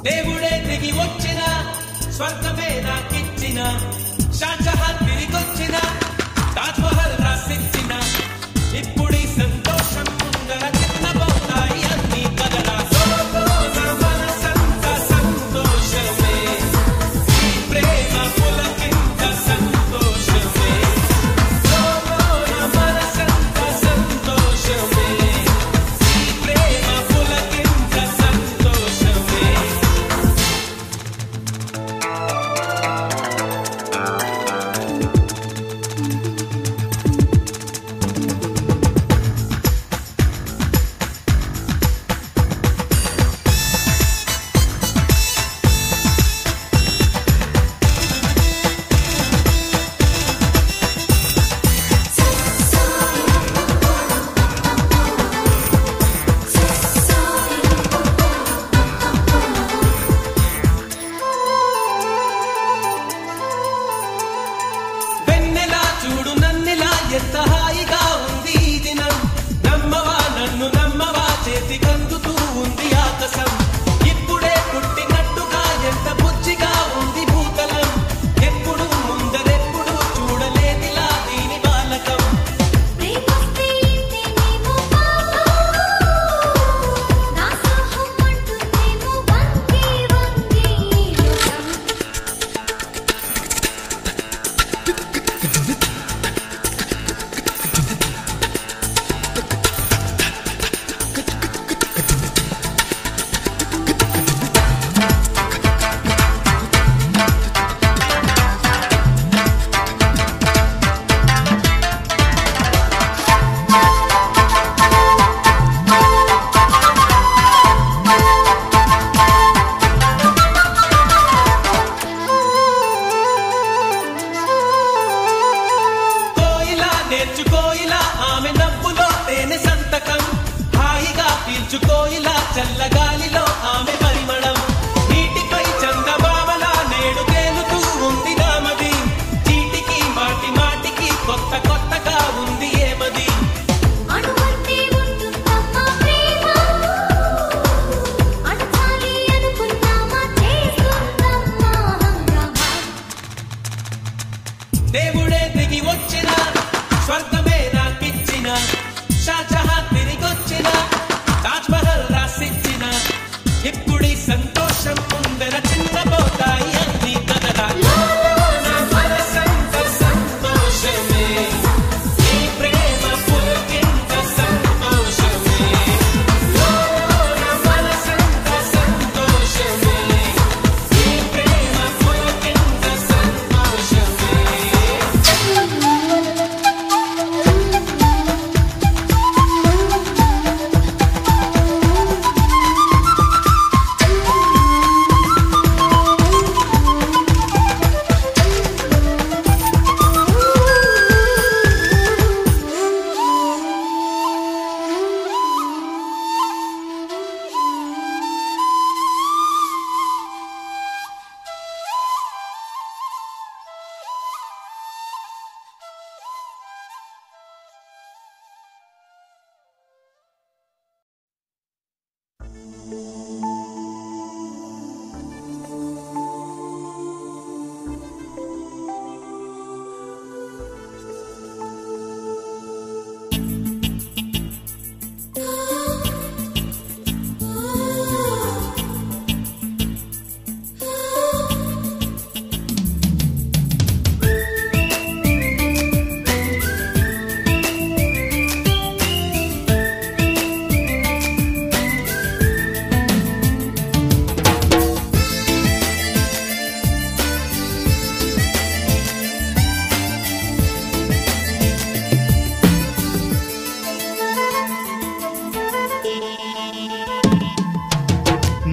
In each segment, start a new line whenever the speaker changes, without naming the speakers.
దేవుడే దిగి వచ్చిన స్వర్గమే నాకిచ్చిన షాజహాన్ తిరిగొచ్చిన తాజ్ మహల్ రాసిచ్చిన ఇప్పుడీ సంతోషం ముందర చిన్నబోతాయి అన్ని కదలా మనసంత సంతోషమే ఈ ప్రేమ పులకింత సంతోషమే మనసంత సంతోషమే ఈ ప్రేమ పులకింత సంతోషమే. ఎంత హాయిగా ఉంది ఈ దినం నమ్మవా నన్ను నమ్మవా చేతికి అందుతూ ఉంది ఆకాశం ఇప్పుడే పుట్టినట్టుగా ఎంత బుజ్జిగా ఉంది భూతలం ఎప్పుడు ముందరెప్పుడు చూడలేదిలా దీని బాలకం నేర్చుకోయిలా ఆమె నవ్వులో తేనె సంతకం హాయిగా పీల్చుకోయిలా చల్లగాలిలో ఆమె పరిమళం నీటిపై చందమామలా నేడు తేలుతూ ఉంది నామది చీటికి మాటి మాటికి కొత్త కొత్తగా ఉంది ఏమది దేవుడే దిగి వచ్చిన స్వర్గమే నాకిచ్చిన షాజహాన్ తిరిగొచ్చిన తాజ్ మహల్ రాసిచ్చిన ఇప్పుడీ సంతోషం ముందర చిన్నబోతాయి అన్ని కదలా మనసంత సంతోషమే ఈ ప్రేమ పులకింత సంతోషమే మనసంత సంతోషమే ఈ ప్రేమ పులకింత సంతోషమే.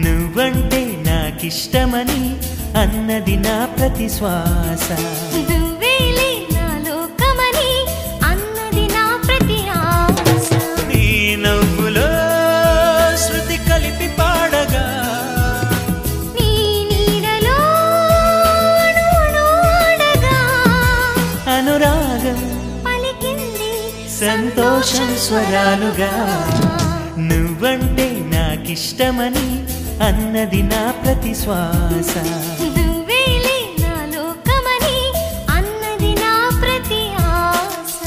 నువ్వంటే నాకిష్టమని అన్నది నా ప్రతి శ్వాస
నువ్వేలే నా లోకమని అన్నది నా ప్రతి ఆశ
నీ నవ్వులో శృతి సంతోషం స్వరాలుగా. నువ్వంటే నాకిష్టమని అన్నది నా ప్రతి శ్వాస.
నువ్వేలే నా లోకమని అన్నది నా ప్రతి ఆశ.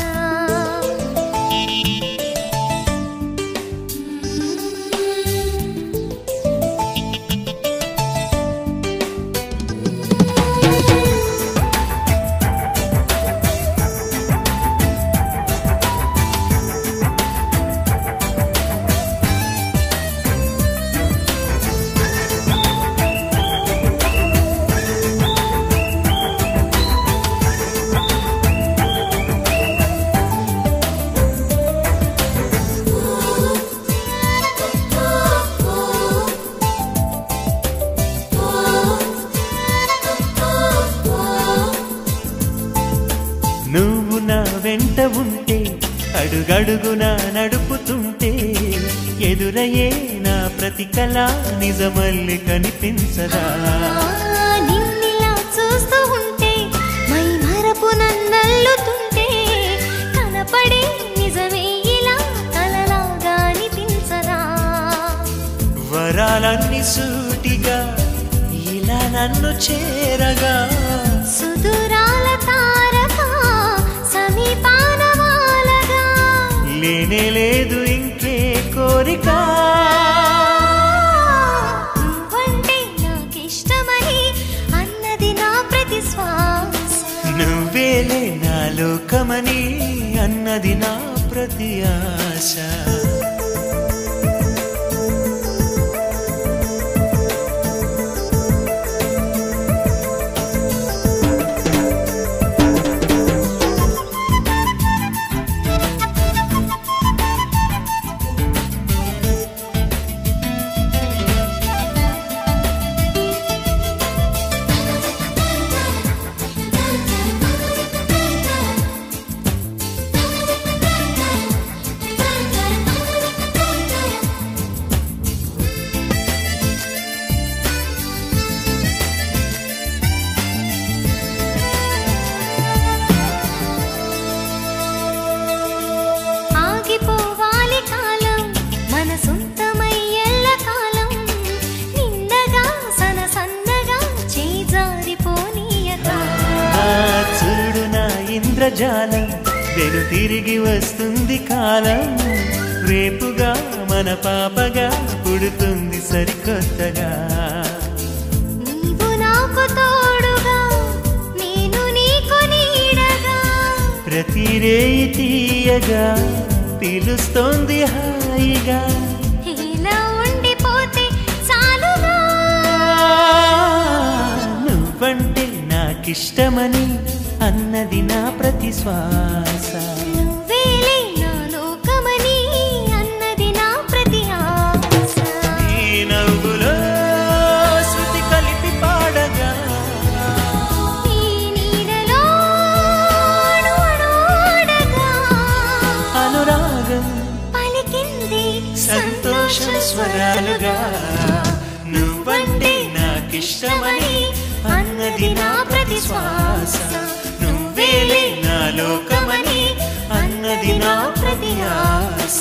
నువ్వు నా వెంట ఉంటే అడుగడుగునా నడుపుతుంటే ఎదురయ్యే నా ప్రతి కళ నిజమల్లి కనిపించదా.
నిన్నిలా చూస్తూ ఉంటే మై మరపు నన్నల్లుతుంటే కనపడే నిజమే ఇలా కలలాగా అనిపించదా.
వరాలన్నీ సూటిగా ఇలా నన్ను చేరగా
సుదూరాల తారక సమీపాన వాలగా
లేనే లేదు ఇంకే కోరిక.
నువ్వంటే నాకిష్టమని అన్నది నా ప్రతి శ్వాస.
నువ్వేలే నా లోకమని అన్నది నా ప్రతి ఆశ.
ఆగిపోవాలి కాలం మన సొంతమై ఎల్లకాలం నిన్నగా సన్నగా చేజారిపోనీయక.
చూడు నా ఇంద్రజాలం వెను తిరిగి వస్తుంది కాలం. రేపుగా మన పాపగా పుడుతుంది సరికొత్తగా.
నీవు నాకు తోడుగా నేను నీకు నీడగా
ప్రతి రేయి తీయగా పిలుస్తోంది హాయిగా.
ఇలా ఉండిపోతే చాలుగా.
నువ్వంటే నాకిష్టమని అన్నది నా ప్రతి శ్వాస.
నువ్వేలే నా లోకమని అన్నది నా ప్రతి ఆశ.
ఈ నవ్వులో శృతి కలిపి పాడగా
ఈ నీడలో అడుగడుగగా
అనురాగం
పలికింది
సంతోషం స్వరాలుగా. నువ్వంటే నాకిష్టమని అన్నది నా ప్రతి శ్వాస. నువ్వేలే నా లోకమని అన్నది నా ప్రతి ఆశ.